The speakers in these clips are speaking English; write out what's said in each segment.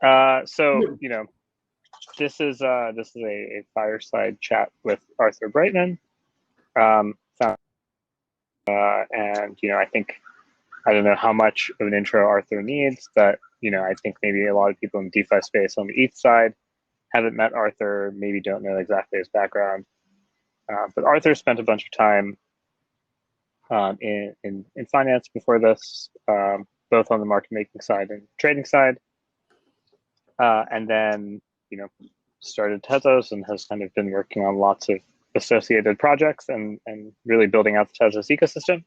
So this is a fireside chat with Arthur Breitman, found, and I don't know how much of an intro Arthur needs, but I think maybe a lot of people in the DeFi space on the ETH side haven't met Arthur, maybe don't know exactly his background. But Arthur spent a bunch of time in finance before this, both on the market making side and trading side, and then started Tezos and has kind of been working on lots of associated projects and really building out the Tezos ecosystem.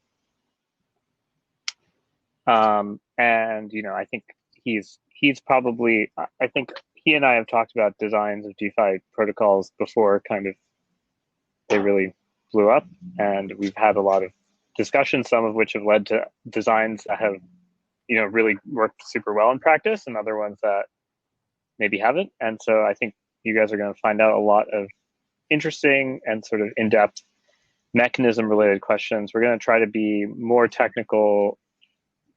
And I think he's probably, I think he and I have talked about designs of DeFi protocols before kind of they really blew up, and we've had a lot of discussions, some of which have led to designs that have really worked super well in practice, and other ones that maybe haven't. And so I think you guys are going to find out a lot of interesting and sort of in-depth mechanism related questions. We're going to try to be more technical,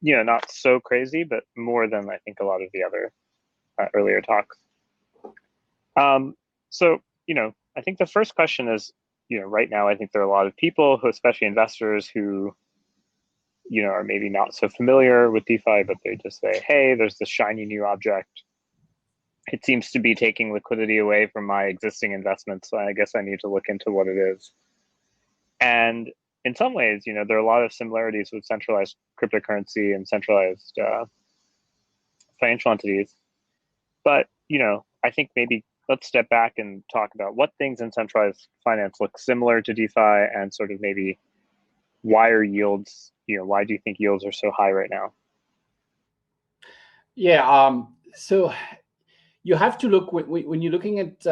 not so crazy, but more than I think a lot of the other earlier talks. So I think the first question is, right now I think there are a lot of people who, especially investors, who are maybe not so familiar with DeFi, but they just say, hey, there's this shiny new object. It seems to be taking liquidity away from my existing investments, so I guess I need to look into what it is. And in some ways, there are a lot of similarities with centralized cryptocurrency and centralized financial entities. But, I think maybe let's step back and talk about what things in centralized finance look similar to DeFi, and sort of maybe why are yields, why do you think yields are so high right now? Yeah, so you have to look, when you're looking at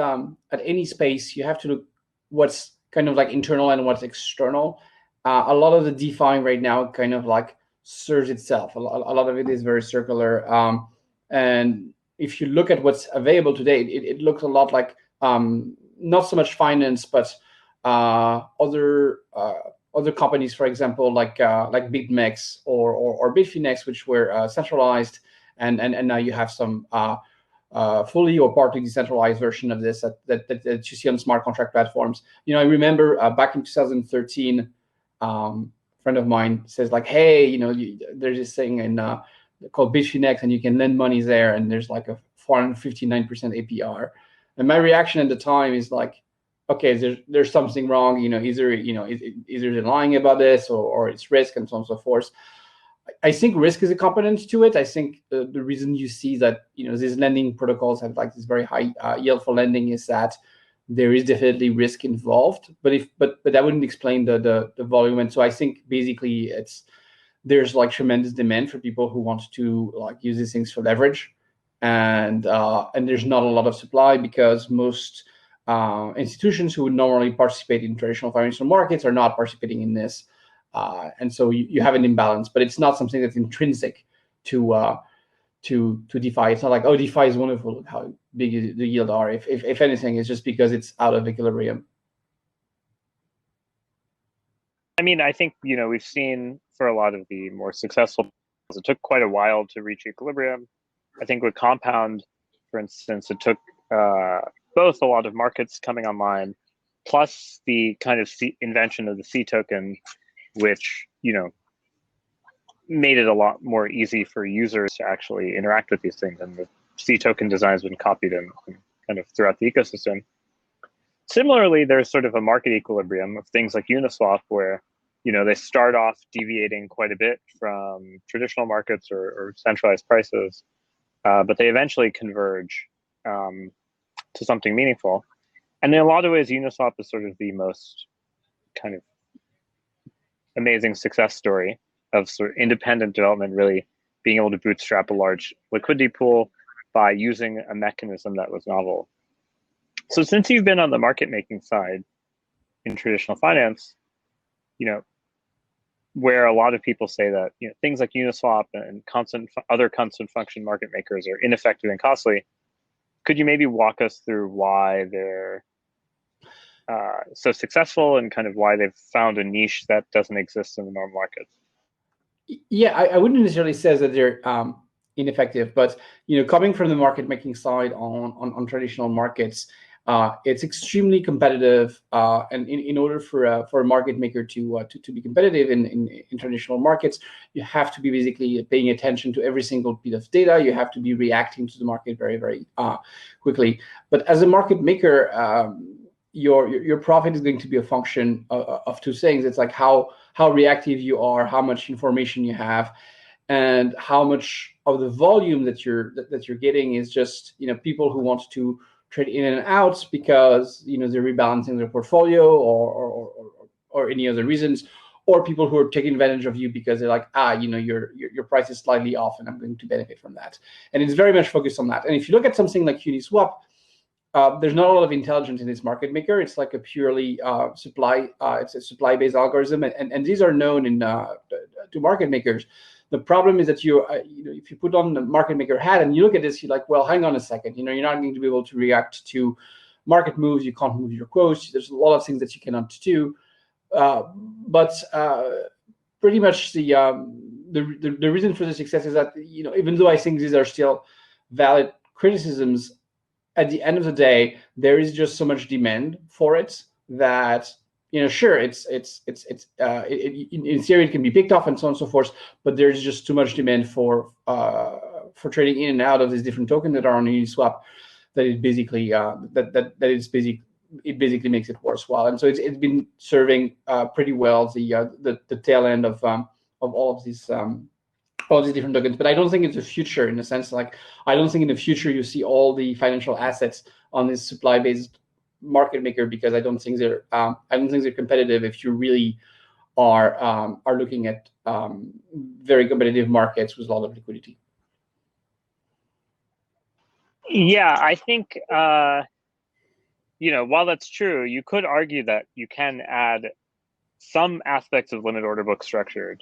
any space, you have to look what's kind of like internal and what's external. A lot of the DeFi right now kind of like serves itself. A lot of it is very circular. And if you look at what's available today, it looks a lot like not so much finance, but other companies, for example, like BitMEX or Bitfinex, which were centralized, and now you have some fully or partly decentralized version of this that you see on smart contract platforms. I remember back in 2013, a friend of mine says like, hey, there's this thing called Bitfinex, and you can lend money there, and there's like a 459% APR. And my reaction at the time is like, okay, there's something wrong. Either they're lying about this, or it's risk, and so on and so forth. I think risk is a component to it. I think the reason you see that these lending protocols have like this very high yield for lending is that there is definitely risk involved. But that wouldn't explain the volume. And so I think basically there's like tremendous demand for people who want to like use these things for leverage, and there's not a lot of supply, because most institutions who would normally participate in traditional financial markets are not participating in this. And so you have an imbalance, but it's not something that's intrinsic to DeFi. It's not like, oh, DeFi is wonderful, look how big the yield are. If anything, it's just because it's out of equilibrium. I mean, I think we've seen for a lot of the more successful, it took quite a while to reach equilibrium. I think with Compound, for instance, it took both a lot of markets coming online, plus the kind of invention of the C token, which made it a lot more easy for users to actually interact with these things. And the C token design has been copied in kind of throughout the ecosystem. Similarly, there's sort of a market equilibrium of things like Uniswap, where they start off deviating quite a bit from traditional markets or centralized prices, but they eventually converge to something meaningful. And in a lot of ways, Uniswap is sort of the most kind of amazing success story of sort of independent development, really being able to bootstrap a large liquidity pool by using a mechanism that was novel. So since you've been on the market making side in traditional finance, where a lot of people say that things like Uniswap and other constant function market makers are ineffective and costly, could you maybe walk us through why they're so successful, and kind of why they've found a niche that doesn't exist in the normal markets? Yeah, I wouldn't necessarily say that they're ineffective. But coming from the market making side on traditional markets, it's extremely competitive, and in order for a market maker to be competitive in traditional markets, you have to be basically paying attention to every single bit of data. You have to be reacting to the market very, very quickly. But as a market maker, your profit is going to be a function of two things. It's like how reactive you are, how much information you have, and how much of the volume that you're getting is just people who want to trade in and out because they're rebalancing their portfolio or any other reasons, or people who are taking advantage of you because they're like, your price is slightly off and I'm going to benefit from that. And it's very much focused on that. And if you look at something like Uniswap, there's not a lot of intelligence in this market maker. It's like a purely supply. It's a supply-based algorithm, and these are known to market makers. The problem is that if you put on the market maker hat and you look at this, you're like, well, hang on a second. You're not going to be able to react to market moves. You can't move your quotes. There's a lot of things that you cannot do. But pretty much the reason for the success is that even though I think these are still valid criticisms, at the end of the day, there is just so much demand for it that sure, in theory it can be picked off and so on and so forth, but there's just too much demand for trading in and out of these different tokens that are on Uniswap that it basically it basically makes it worthwhile. And so it's been serving pretty well the tail end of all of these different tokens. But I don't think it's a future, in a sense. Like, I don't think in the future you see all the financial assets on this supply-based market maker, because I don't think they're competitive if you really are looking at very competitive markets with a lot of liquidity. Yeah, I think while that's true, you could argue that you can add some aspects of limit order book structure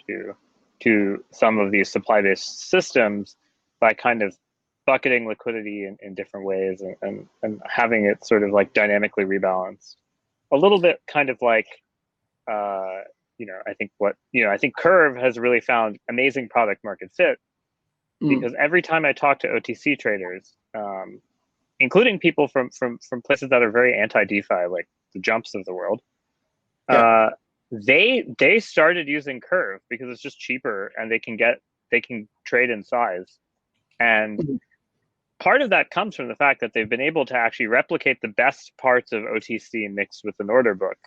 to some of these supply-based systems by kind of bucketing liquidity in different ways and having it sort of like dynamically rebalanced. A little bit kind of like, I think Curve has really found amazing product market fit, because every time I talk to OTC traders, including people from places that are very anti-DeFi, like the Jumps of the world, they started using Curve because it's just cheaper and they can trade in size. And part of that comes from the fact that they've been able to actually replicate the best parts of OTC mixed with an order book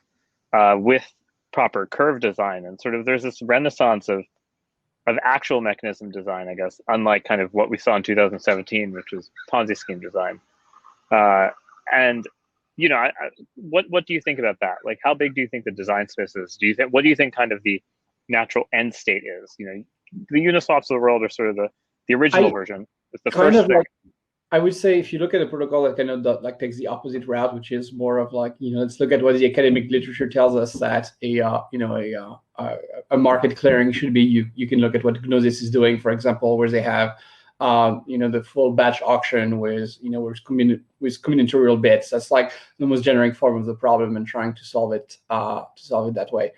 with proper curve design. And sort of there's this renaissance of actual mechanism design, I guess, unlike kind of what we saw in 2017, which was Ponzi scheme design. What do you think about that? Like, how big do you think the design space is? What do you think kind of the natural end state is? The Uniswaps of the world are sort of the original version. It's the first thing. I would say if you look at a protocol that kind of takes the opposite route, which is more of like, let's look at what the academic literature tells us that a market clearing should be. You can look at what Gnosis is doing, for example, where they have the full batch auction with combinatorial bits. That's like the most generic form of the problem, and trying to solve it that way.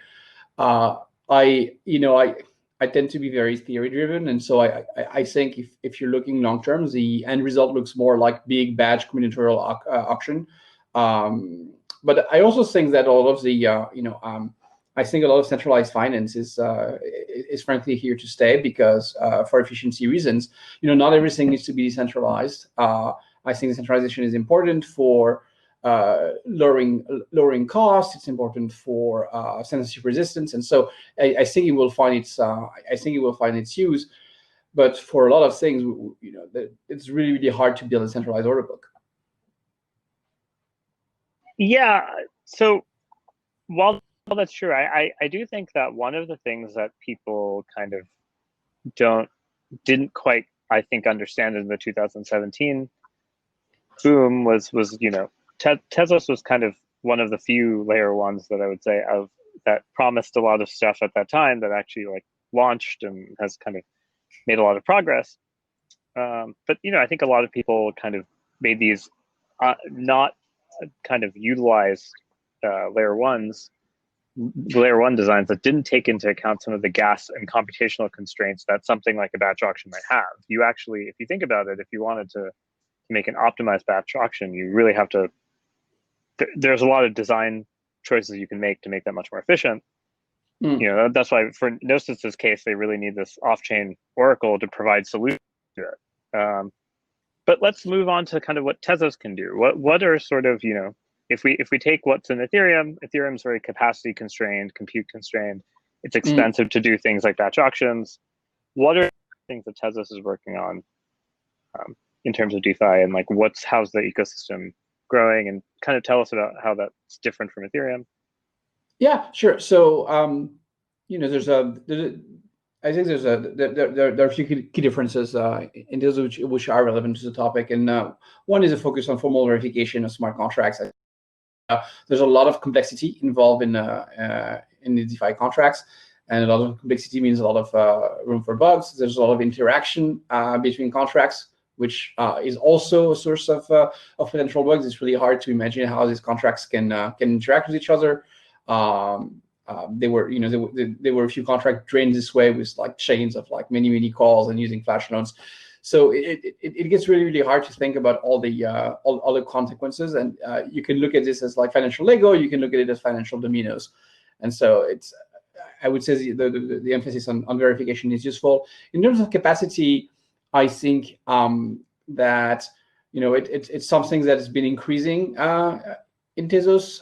I tend to be very theory driven, and so I think if you're looking long term, the end result looks more like big batch combinatorial auction. But I also think that all of the I think a lot of centralized finance is frankly here to stay, because for efficiency reasons, not everything needs to be decentralized. I think decentralization is important for lowering costs. It's important for censorship resistance, and so I think it will find its use. But for a lot of things, it's really, really hard to build a centralized order book. Yeah. So while that's true, I do think that one of the things that people kind of didn't quite, I think, understand in the 2017 boom was Tezos was kind of one of the few layer ones that I would say that promised a lot of stuff at that time that actually like launched and has kind of made a lot of progress. But I think a lot of people kind of made these not kind of utilized layer ones layer one designs that didn't take into account some of the gas and computational constraints that something like a batch auction might have. You actually, if you think about it, if you wanted to make an optimized batch auction, you really have to, there's a lot of design choices you can make to make that much more efficient. You know, that's why for Gnosis's case, they really need this off-chain oracle to provide solutions to it. But let's move on to kind of what Tezos can do. What are sort of, you know, if we take what's in Ethereum, Ethereum's very capacity constrained, compute constrained. It's expensive to do things like batch auctions. What are things that Tezos is working on in terms of DeFi, and like how's the ecosystem growing, and kind of tell us about how that's different from Ethereum? Yeah, sure. So you know, I think there are a few key differences in those which are relevant to the topic, and one is a focus on formal verification of smart contracts. There's a lot of complexity involved in the DeFi contracts, and a lot of complexity means a lot of room for bugs. There's a lot of interaction between contracts, which is also a source of potential bugs. It's really hard to imagine how these contracts can interact with each other. There were a few contracts drained this way with like chains of like many calls and using flash loans. So it gets really hard to think about all the consequences, and you can look at this as like financial Lego. You can look at it as financial dominoes, and so I would say the emphasis on verification is useful. In terms of capacity, I think that it's something that has been increasing in Tezos.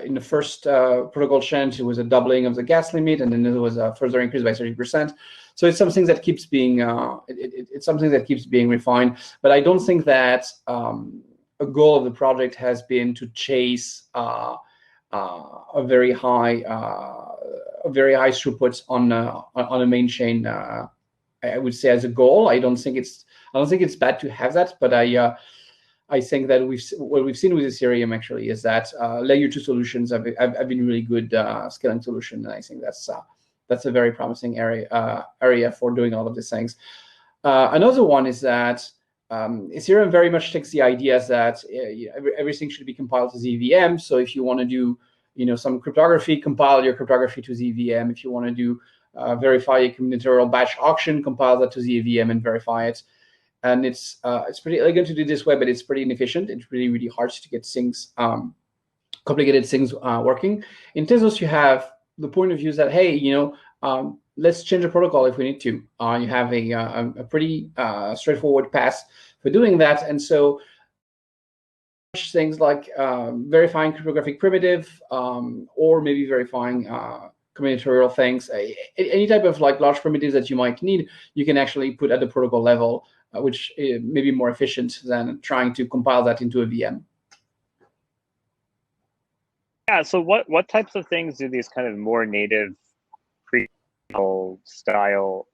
In the first protocol change, it was a doubling of the gas limit, and then there was a further increase by 30%. So it's something that keeps being it's something that keeps being refined. But I don't think that a goal of the project has been to chase a very high throughput on a main chain. I would say as a goal. I don't think it's bad to have that, but I think that what we've seen with Ethereum actually is that layer 2 solutions have been really good scaling solution, and I think that's a very promising area for doing all of these things. Another one is that Ethereum very much takes the idea that everything should be compiled to ZVM. So if you want to do some cryptography, compile your cryptography to ZVM. If you want to do verify a combinatorial batch auction, compile that to ZVM and verify it. And it's pretty elegant to do this way, but it's pretty inefficient. It's really hard to get things, complicated things working. In Tezos, you have the point of view that, hey, let's change the protocol if we need to. You have a pretty straightforward path for doing that, and so things like verifying cryptographic primitive, or maybe verifying combinatorial things, any type of like large primitives that you might need, you can actually put at the protocol level, which may be more efficient than trying to compile that into a VM. Yeah. So what types of things do these kind of more native style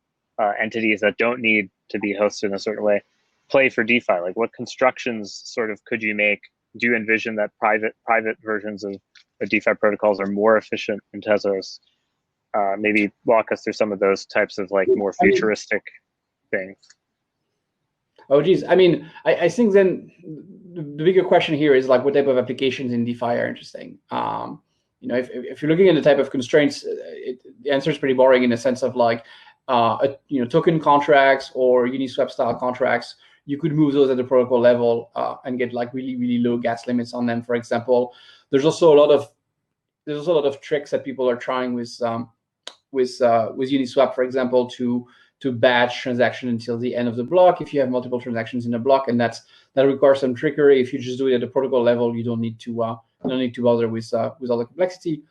entities that don't need to be hosted in a certain way play for DeFi? Like what constructions sort of could you make? Do you envision that private versions of the DeFi protocols are more efficient in Tezos? Maybe walk us through some of those types of like more futuristic things. Oh, geez. I mean, I think then the bigger question here is like what type of applications in DeFi are interesting. If you're looking at the type of constraints, the answer is pretty boring in the sense of like, token contracts or Uniswap style contracts. You could move those at the protocol level and get like really low gas limits on them. For example, there's also a lot of tricks that people are trying with Uniswap, for example, to batch transaction until the end of the block if you have multiple transactions in a block, and that requires some trickery. If you just do it at the protocol level, you don't need to bother with all the complexity.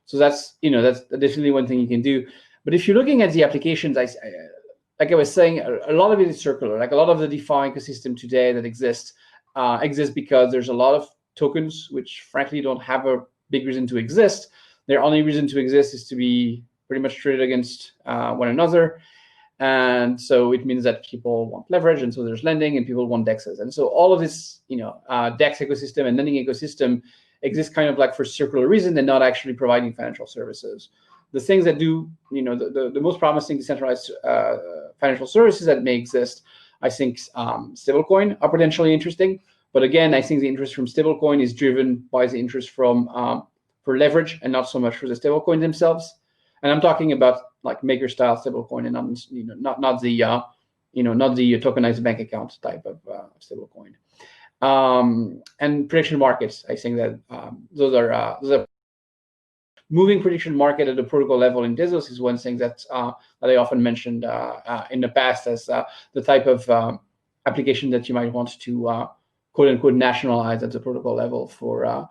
So that's definitely one thing you can do. But if you're looking at the applications, like I was saying, a lot of it is circular. Like a lot of the DeFi ecosystem today that exists because there's a lot of tokens which frankly don't have a big reason to exist. Their only reason to exist is to be pretty much traded against one another. And so it means that people want leverage, and so there's lending, and people want DEXs. And so all of this, DEX ecosystem and lending ecosystem exists kind of like for circular reason and not actually providing financial services. The things that do, the most promising decentralized financial services that may exist, I think stablecoin are potentially interesting. But again, I think the interest from stablecoin is driven by the interest from leverage and not so much for the stablecoin themselves. And I'm talking about like maker style stablecoin and not the tokenized bank account type of stablecoin. And prediction markets, I think that those are moving prediction market at the protocol level in Tezos is one thing that I often mentioned in the past as the type of application that you might want to quote unquote nationalize at the protocol level for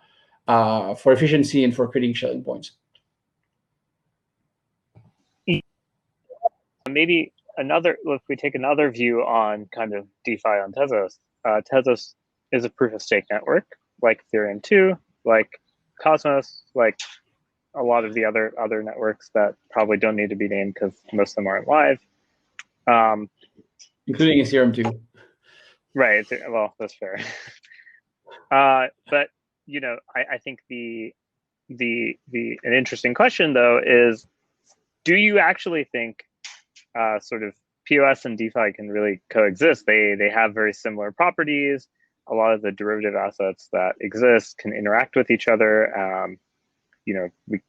efficiency and for creating shelling points. Maybe if we take another view on kind of DeFi on Tezos, Tezos is a proof of stake network like Ethereum 2, like Cosmos, like a lot of the other networks that probably don't need to be named because most of them aren't live. Including Ethereum 2. Right. Well, that's fair. But I think an interesting question though is, do you actually think sort of POS and DeFi can really coexist? They have very similar properties. A lot of the derivative assets that exist can interact with each other. We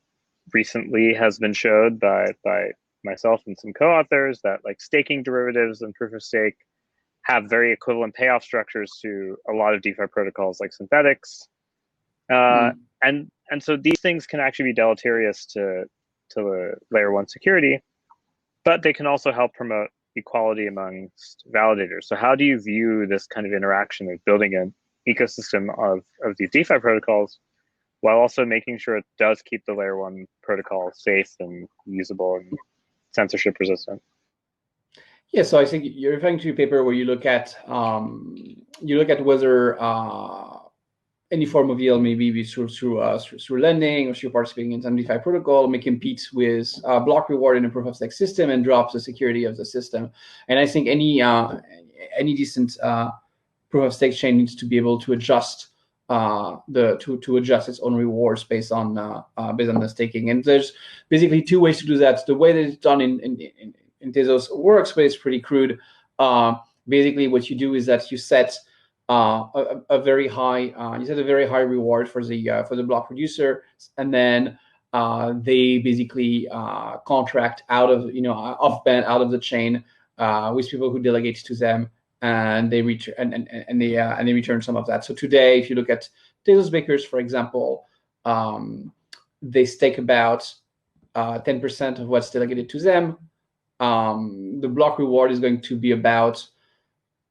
recently has been showed by myself and some co-authors that like staking derivatives and proof of stake have very equivalent payoff structures to a lot of DeFi protocols like synthetics. And so these things can actually be deleterious to the layer one security, but they can also help promote equality amongst validators. So how do you view this kind of interaction of building an ecosystem of these DeFi protocols while also making sure it does keep the layer one protocol safe and usable and censorship resistant? Yeah, so I think you're referring to a paper where you look at whether any form of yield, maybe through lending or through participating in some DeFi protocol, may compete with block reward in a proof of stake system and drops the security of the system. And I think any decent proof of stake chain needs to be able to adjust to adjust its own rewards based on the staking. And there's basically two ways to do that. The way that it's done in Tezos works, but it's pretty crude. Basically, what you do is that you set a very high reward for the block producer, and then they basically contract out of off-band out of the chain with people who delegate to them, and they return and they return some of that. So today, if you look at Tezos bakers, for example, they stake about 10% of what's delegated to them. The block reward is going to be about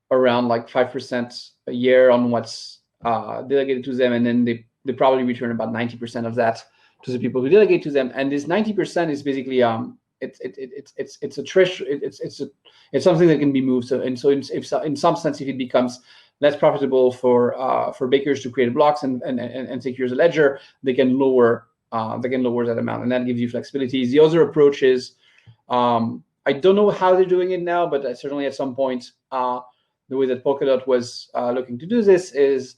around like 5% a year on what's delegated to them, and then they probably return about 90% of that to the people who delegate to them. And this 90% is basically it's a threshold. It's something that can be moved. So in some sense, if it becomes less profitable for bakers to create blocks and secure the ledger, they can lower that amount, and that gives you flexibility. The other approach is I don't know how they're doing it now, but certainly at some point, the way that Polkadot was looking to do this is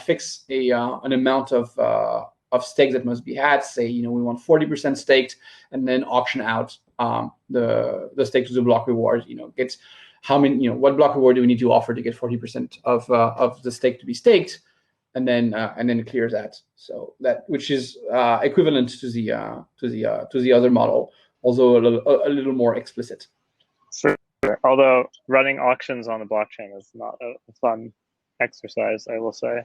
fix an amount of stake that must be had. Say, we want 40% staked, and then auction out the stake to the block reward. Gets how many, what block reward do we need to offer to get 40% of the stake to be staked, and then it clears that. So that, which is equivalent to the other model, although a little more explicit. Sure. Although running auctions on the blockchain is not a fun exercise, I will say.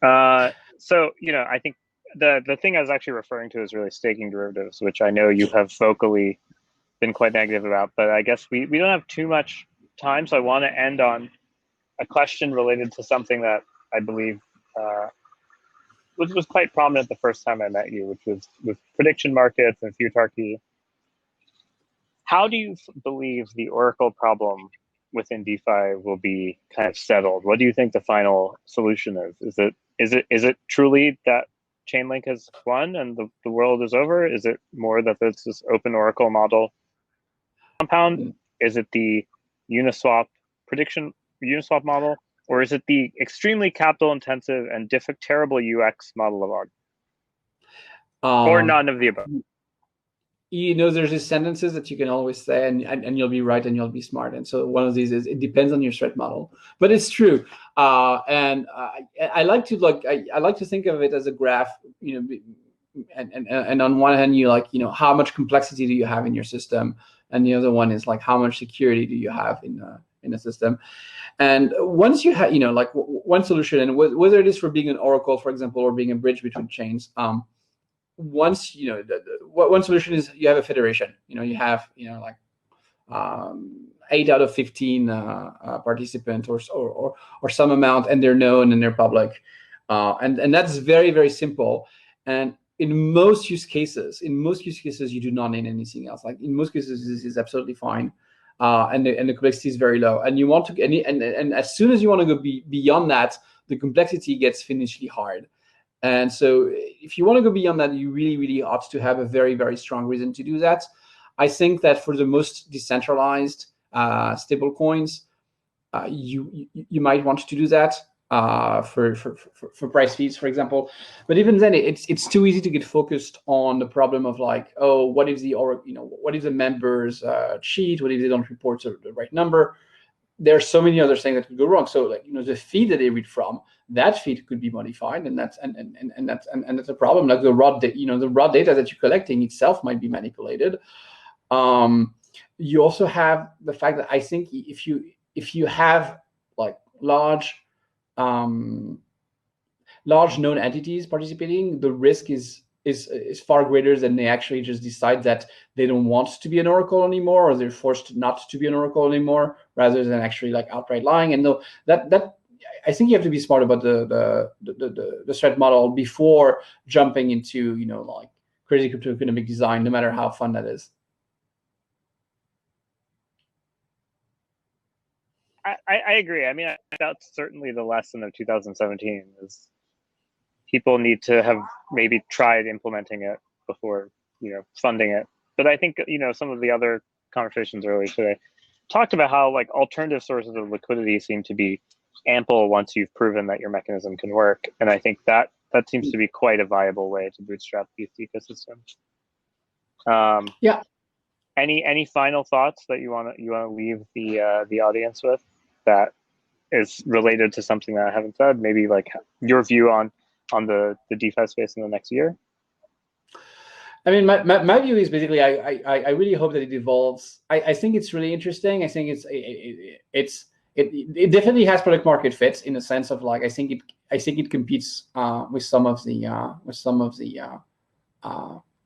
So I think the thing I was actually referring to is really staking derivatives, which I know you have vocally been quite negative about, but I guess we don't have too much time, so I want to end on a question related to something that I believe was quite prominent the first time I met you, which was with prediction markets and futarchy. How do you believe the Oracle problem within DeFi will be kind of settled? What do you think the final solution is? Is it truly that Chainlink has won and the world is over? Is it more that there's this open Oracle model compound? Is it the Uniswap model? Or is it the extremely capital intensive and terrible UX model of ARC? Or none of the above? There's these sentences that you can always say, and you'll be right and you'll be smart. And so one of these is, it depends on your threat model, but it's true. And I like to think of it as a graph. and on one hand, you how much complexity do you have in your system, and the other one is like how much security do you have in a system. And once you have one solution, and whether it is for being an oracle, for example, or being a bridge between chains, once one solution is you have a federation. You have 8 out of 15 participants or some amount, and they're known and they're public, and that's very, very simple. And in most use cases, you do not need anything else. Like in most cases, this is absolutely fine, and the complexity is very low. And you want to, and as soon as you want to go beyond that, the complexity gets fiendishly hard. And so, if you want to go beyond that, you really, really ought to have a very, very strong reason to do that. I think that for the most decentralized stable coins, you might want to do that for price feeds, for example. But even then, it's too easy to get focused on the problem of like, oh, what if the members cheat? What if they don't report the right number? There are so many other things that could go wrong. So the feed that they read from, that feed could be modified, and that's a problem. Like the raw data that you're collecting itself might be manipulated. You also have the fact that I think if you have like large known entities participating, the risk is far greater than they actually just decide that they don't want to be an oracle anymore, or they're forced not to be an oracle anymore, rather than actually like outright lying. And though that I think you have to be smart about the threat model before jumping into like crazy cryptoeconomic design, no matter how fun that is. I agree. I mean, that's certainly the lesson of 2017 is people need to have maybe tried implementing it before, funding it. But I think, some of the other conversations earlier today talked about how like alternative sources of liquidity seem to be ample once you've proven that your mechanism can work. And I think that seems to be quite a viable way to bootstrap these ecosystems. Yeah. Any final thoughts that you want to leave the audience with that is related to something that I haven't said? Maybe like your view on the DeFi space in the next year. I mean, my view is basically I really hope that it evolves. I think it's really interesting. I think it definitely has product market fit in the sense of like I think it competes with some of the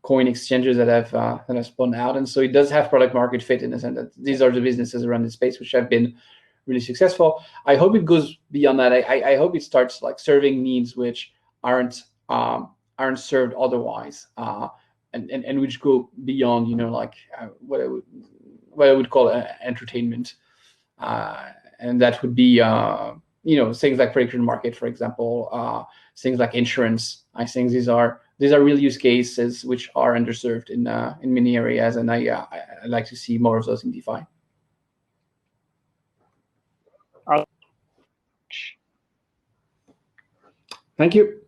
coin exchanges that have spun out, and so it does have product market fit in the sense that these are the businesses around the space which have been really successful. I hope it goes beyond that. I hope it starts like serving needs which aren't served otherwise, and which go beyond what I would call entertainment, and that would be things like prediction market, for example, things like insurance. I think these are real use cases which are underserved in many areas, and I'd like to see more of those in DeFi. Thank you.